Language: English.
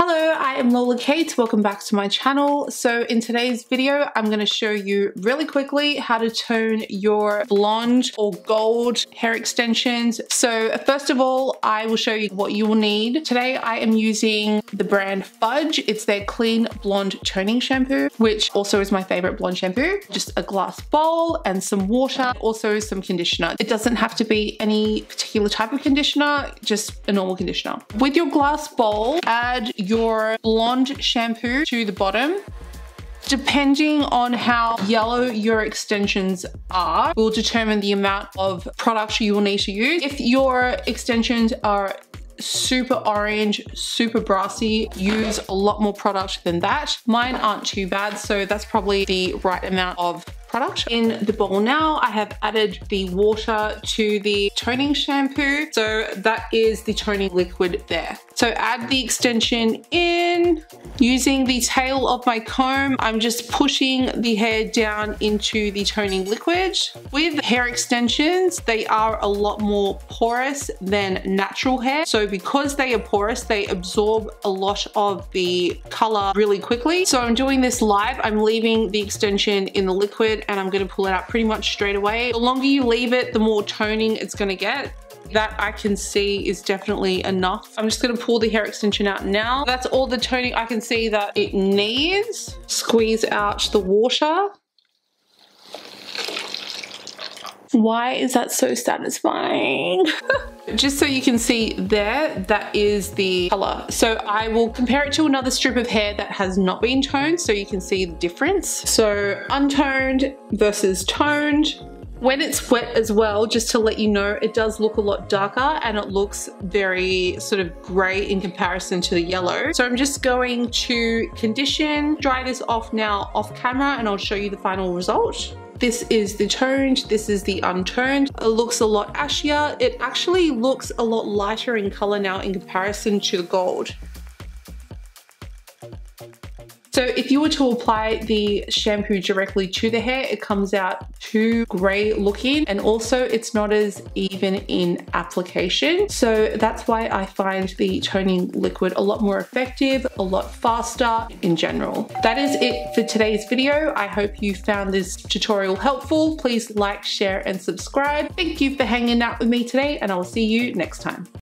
Hello, I am Lola Kait. Welcome back to my channel. So in today's video, I'm going to show you really quickly how to tone your blonde or gold hair extensions. So first of all, I will show you what you will need. Today I am using the brand Fudge. It's their clean blonde toning shampoo, which also is my favorite blonde shampoo. Just a glass bowl and some water, also some conditioner. It doesn't have to be any particular type of conditioner, just a normal conditioner. With your glass bowl, add your blonde shampoo to the bottom. Depending on how yellow your extensions are, will determine the amount of product you will need to use. If your extensions are super orange, super brassy, use a lot more product than that. Mine aren't too bad, so that's probably the right amount of product. In the bowl now, I have added the water to the toning shampoo. So that is the toning liquid there. So add the extension in. Using the tail of my comb, I'm just pushing the hair down into the toning liquid. With hair extensions, they are a lot more porous than natural hair. So because they are porous, they absorb a lot of the color really quickly. So I'm doing this live. I'm leaving the extension in the liquid and I'm going to pull it out pretty much straight away. The longer you leave it, the more toning it's going to get. That I can see is definitely enough. I'm just going to pull the hair extension out now. That's all the toning I can see that it needs. Squeeze out the water. Why is that so satisfying? Just so you can see there, that is the color. So I will compare it to another strip of hair that has not been toned so you can see the difference. So untoned versus toned. When it's wet as well, just to let you know, it does look a lot darker and it looks very sort of gray in comparison to the yellow. So I'm just going to condition, dry this off now off camera, and I'll show you the final result. This is the toned, this is the untoned. It looks a lot ashier. It actually looks a lot lighter in color now in comparison to the gold. So if you were to apply the shampoo directly to the hair, it comes out too gray looking, and also it's not as even in application. So that's why I find the toning liquid a lot more effective, a lot faster in general. That is it for today's video. I hope you found this tutorial helpful. Please like, share, and subscribe. Thank you for hanging out with me today, and I will see you next time.